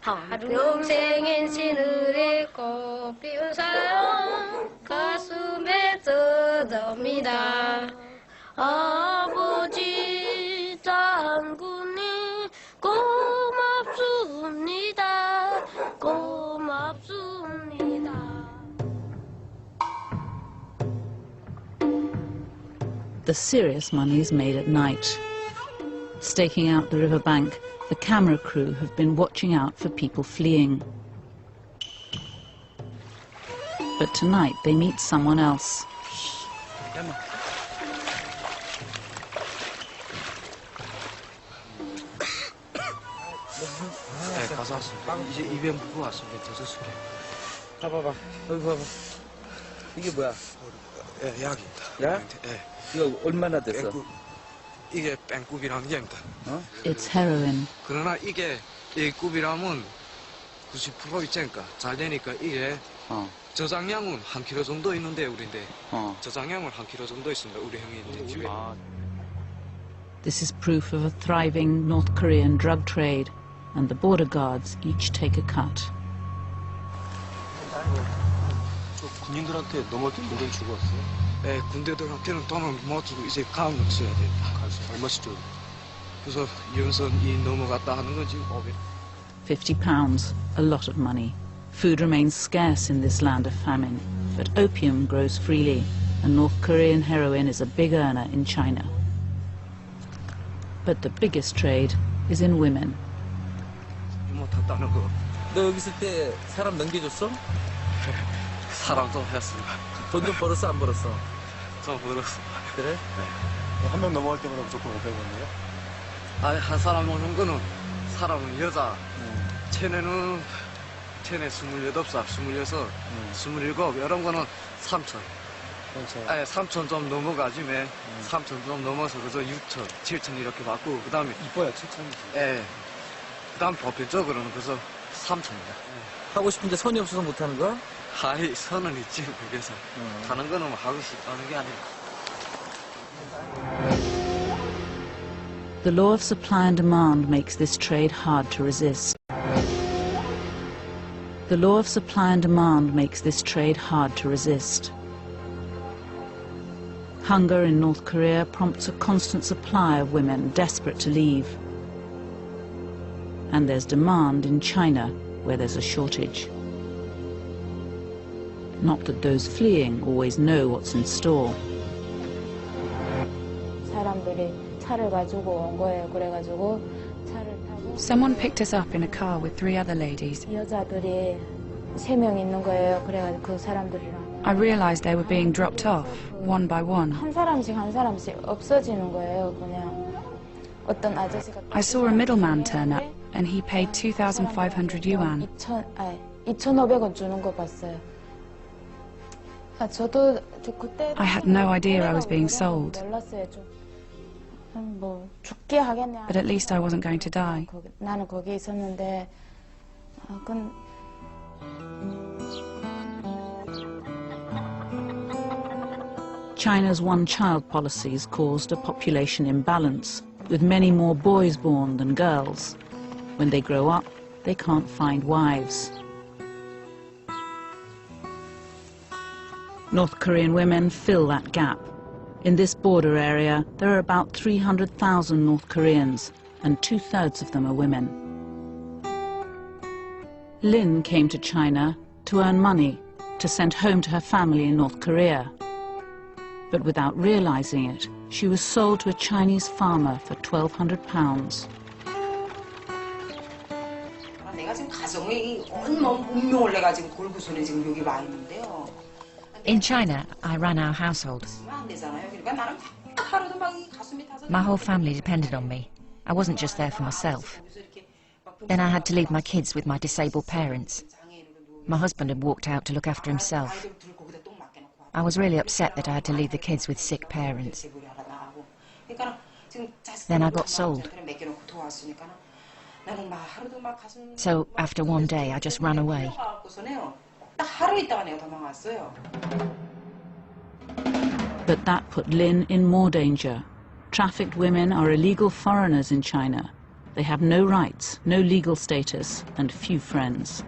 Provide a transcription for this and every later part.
평생인 시늘에 꽃 피운 사랑 가슴에 젖어옵니다. 아버지 장군님 고맙습니다. 고맙습니다. The serious money is made at night. Staking out the riverbank, the camera crew have been watching out for people fleeing. But tonight they meet someone else. 네, 가서 왔습니다. 이제 입에 묻고 왔습니다. 다섯 개. 봐봐봐. 여기 봐봐. 이게 뭐야? 예, 약입니다. 약? 예. 이거 얼마나 됐어? 이게 뺑굽이라는 게입니다. 어? It's heroin. 그러나 이게 이 굽이라면 90% 있잖니까 잘 되니까 이게 저장량은 한 킬로 정도 있는데 우리인데 저장량은 한 킬로 정도 있습니다. 우리 형이 이제 집에. This is proof of a thriving North Korean drug trade, and the border guards each take a cut. 군인들한테 넘어올 때 돈을 주고 왔어요? 예, 군대들한테는 돈을 못 주고 이제 가운을 써야 된다. 얼마씩 줘요? 그래서 연선이 넘어갔다 하는 거지. 50 pounds, a lot of money. Food remains scarce in this land of famine, but opium grows freely, and North Korean heroin is a big earner in China. But the biggest trade is in women. 못했다는 거. 너 여기 있을 때 사람 넘겨줬어? 사람 좀 했습니다. 돈 좀 벌었어, 안 벌었어? 좀 벌었어. 그래? 네. 한 명 넘어갈 때마다 무조건 500원이에요? 아니, 한 사람 오는 거는 사람은 여자. 체내는 체내 28살, 26, 27 이런 거는 3천. 아니, 3천 좀 넘어가지면 3천 좀 넘어서 그저 6천, 7천 이렇게 받고 그다음에 이뻐야 7천이지. 예. 그다음 보편적으로는 그저 3천입니다. 하고 싶은데 손이 없어서 못 하는 거야? 하이 선은 있지 그게서 하는 거는 하고 싶다는 게 아니고. The law of supply and demand makes this trade hard to resist. The law of supply and demand makes this trade hard to resist. Hunger in North Korea prompts a constant supply of women desperate to leave. And there's demand in China, where there's a shortage. Not that those fleeing always know what's in store. Someone picked us up in a car with 3 other ladies. I realized they were being dropped off, one by one. I saw a middleman turn up, and he paid 2,500 yuan. I had no idea I was being sold. But at least I wasn't going to die. China's one-child policies caused a population imbalance, with many more boys born than girls. When they grow up, they can't find wives. North Korean women fill that gap. In this border area, there are about 300,000 North Koreans, and 2/3 of them are women. Lin came to China to earn money, to send home to her family in North Korea. But without realizing it, she was sold to a Chinese farmer for £1,200. In China, I ran our household. My whole family depended on me. I wasn't just there for myself. Then I had to leave my kids with my disabled parents. My husband had walked out to look after himself. I was really upset that I had to leave the kids with sick parents. Then I got sold. So after one day, I just ran away. But that put Lin in more danger. Trafficked women are illegal foreigners in China. They have no rights, no legal status, and few friends.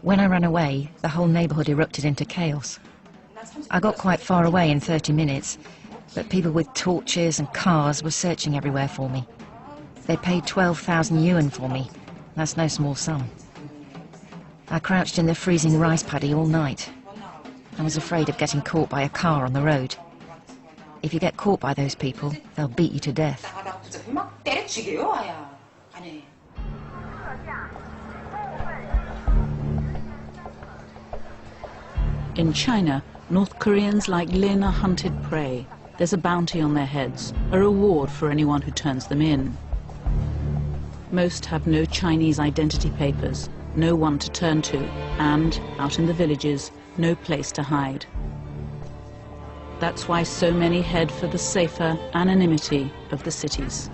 When I ran away, the whole neighbourhood erupted into chaos. I got quite far away in 30 minutes, but people with torches and cars were searching everywhere for me. They paid 12,000 yuan for me. That's no small sum. I crouched in the freezing rice paddy all night. I was afraid of getting caught by a car on the road. If you get caught by those people, they'll beat you to death. In China, North Koreans like Lin are hunted prey. There's a bounty on their heads, a reward for anyone who turns them in. Most have no Chinese identity papers, no one to turn to, and, out in the villages, no place to hide. That's why so many head for the safer anonymity of the cities.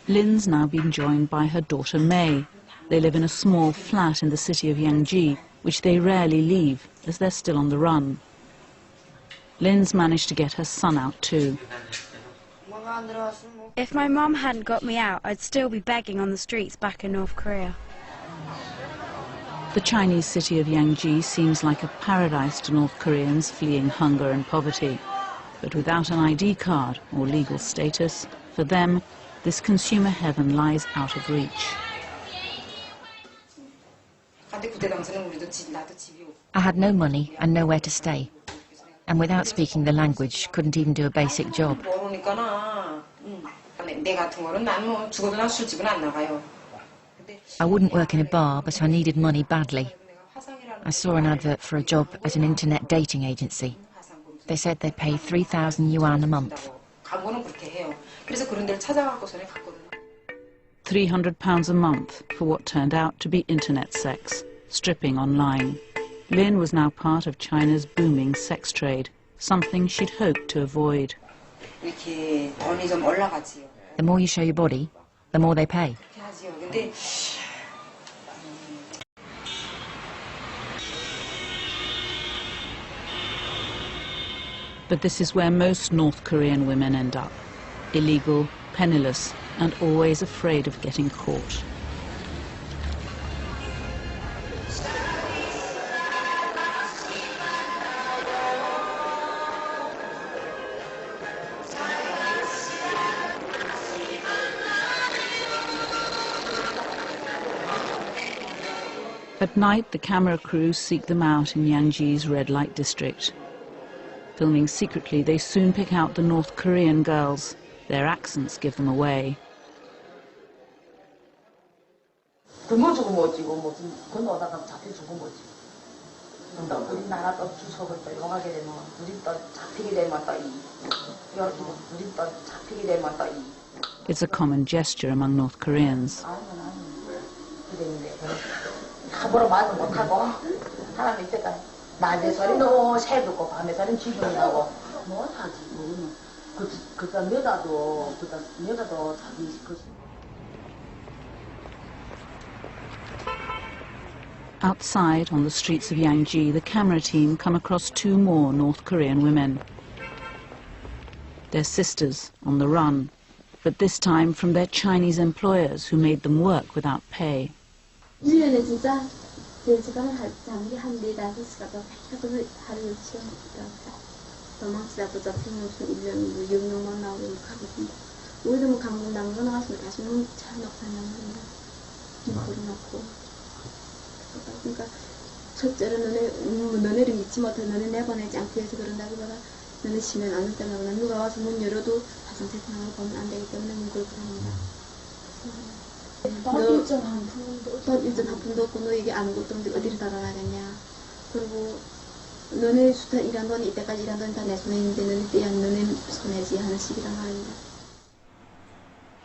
Lin's now been joined by her daughter May. They live in a small flat in the city of Yangji, which they rarely leave, as they're still on the run. Lin's managed to get her son out too. If my mum hadn't got me out, I'd still be begging on the streets back in North Korea. The Chinese city of Yangji seems like a paradise to North Koreans fleeing hunger and poverty. But without an ID card or legal status, for them, this consumer heaven lies out of reach. I had no money and nowhere to stay. And without speaking the language, couldn't even do a basic job. I wouldn't work in a bar, but I needed money badly. I saw an advert for a job at an internet dating agency. They said they pay 3,000 yuan a month. £300 a month for what turned out to be internet sex, stripping online. Lin was now part of China's booming sex trade, something she'd hoped to avoid. The more you show your body, the more they pay. But this is where most North Korean women end up. Illegal, penniless, and always afraid of getting caught. At night, the camera crews seek them out in Yangji's red light district. Filming secretly, they soon pick out the North Korean girls. Their accents give them away. It's a common gesture among North Koreans. Outside, on the streets of Yangji, the camera team come across two more North Korean women. They're sisters, on the run, but this time from their Chinese employers who made them work without pay.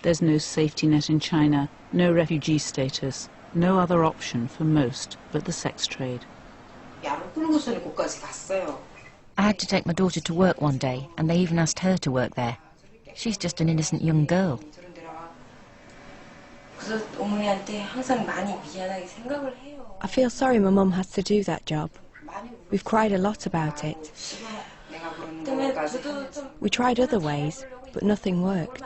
There's no safety net in China, no refugee status, no other option for most but the sex trade. I had to take my daughter to work one day, and they even asked her to work there. She's just an innocent young girl. I feel sorry my mum has to do that job. We've cried a lot about it. We tried other ways, but nothing worked.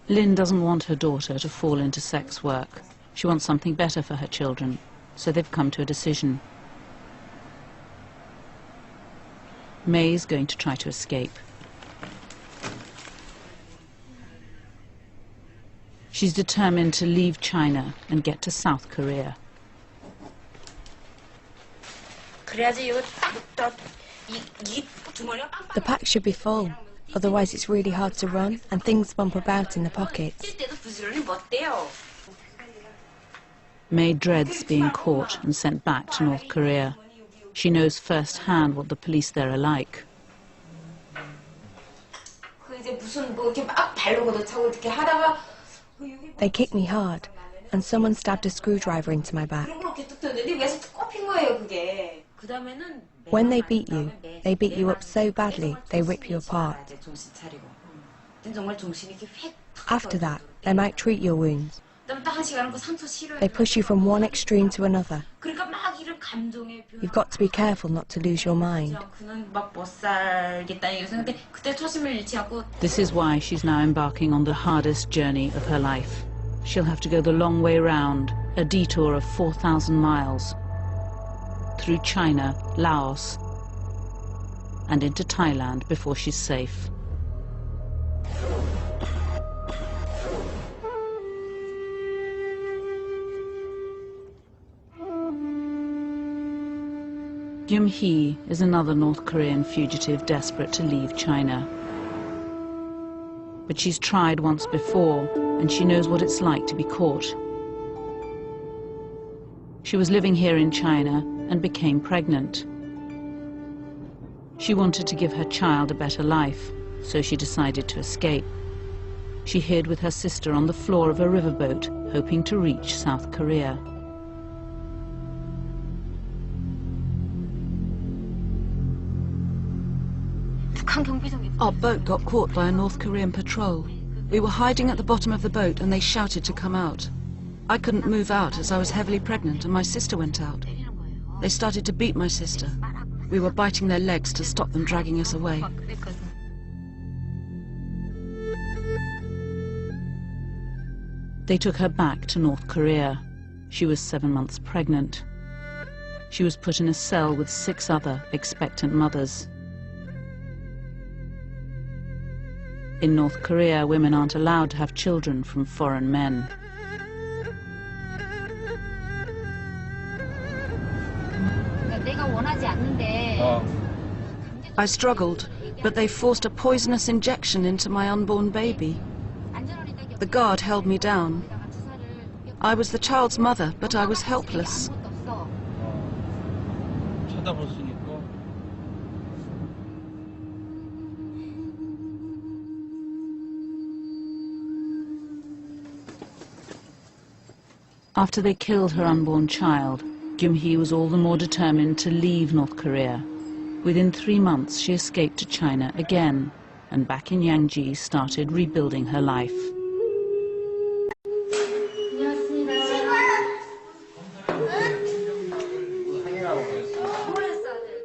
Lynn doesn't want her daughter to fall into sex work. She wants something better for her children, so they've come to a decision. May's going to try to escape. She's determined to leave China and get to South Korea. The pack should be full, otherwise it's really hard to run and things bump about in the pockets. May dreads being caught and sent back to North Korea. She knows firsthand what the police there are like. They kicked me hard, and someone stabbed a screwdriver into my back. When they beat you up so badly they rip you apart. After that, they might treat your wounds. They push you from one extreme to another. You've got to be careful not to lose your mind. This is why she's now embarking on the hardest journey of her life. She'll have to go the long way round, a detour of 4,000 miles, through China, Laos, and into Thailand before she's safe. Gyum Hee is another North Korean fugitive desperate to leave China. But she's tried once before, and she knows what it's like to be caught. She was living here in China and became pregnant. She wanted to give her child a better life, so she decided to escape. She hid with her sister on the floor of a riverboat, hoping to reach South Korea. Our boat got caught by a North Korean patrol. We were hiding at the bottom of the boat and they shouted to come out. I couldn't move out as I was heavily pregnant and my sister went out. They started to beat my sister. We were biting their legs to stop them dragging us away. They took her back to North Korea. She was 7 months pregnant. She was put in a cell with 6 other expectant mothers. In North Korea, women aren't allowed to have children from foreign men. I struggled, but they forced a poisonous injection into my unborn baby. The guard held me down. I was the child's mother, but I was helpless. After they killed her unborn child, Gyum Hee was all the more determined to leave North Korea. Within 3 months, she escaped to China again, and back in Yangji started rebuilding her life.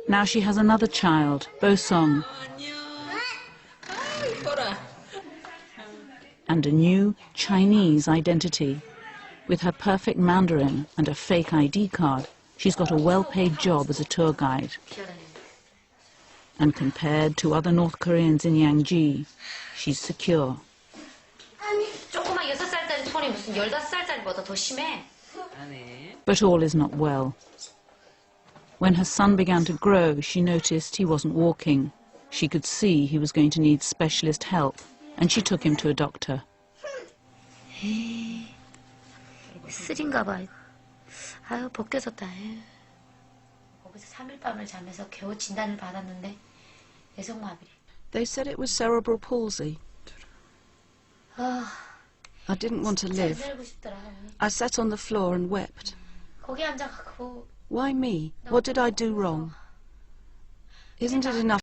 Now she has another child, Bo-song, and a new Chinese identity. With her perfect Mandarin and a fake ID card, she's got a well-paid job as a tour guide. And compared to other North Koreans in Yangji, she's secure. But all is not well. When her son began to grow, she noticed he wasn't walking. She could see he was going to need specialist help, and she took him to a doctor. 쓰린가 봐. 아유, 벗겨졌다. 거기서 3일 밤을 자면서 겨우 진단을 받았는데 뇌성마비래. They said it was cerebral palsy. I didn't want to live. I sat on the floor and wept. 거기 앉아갖고 Why me? What did I do wrong? Isn't it enough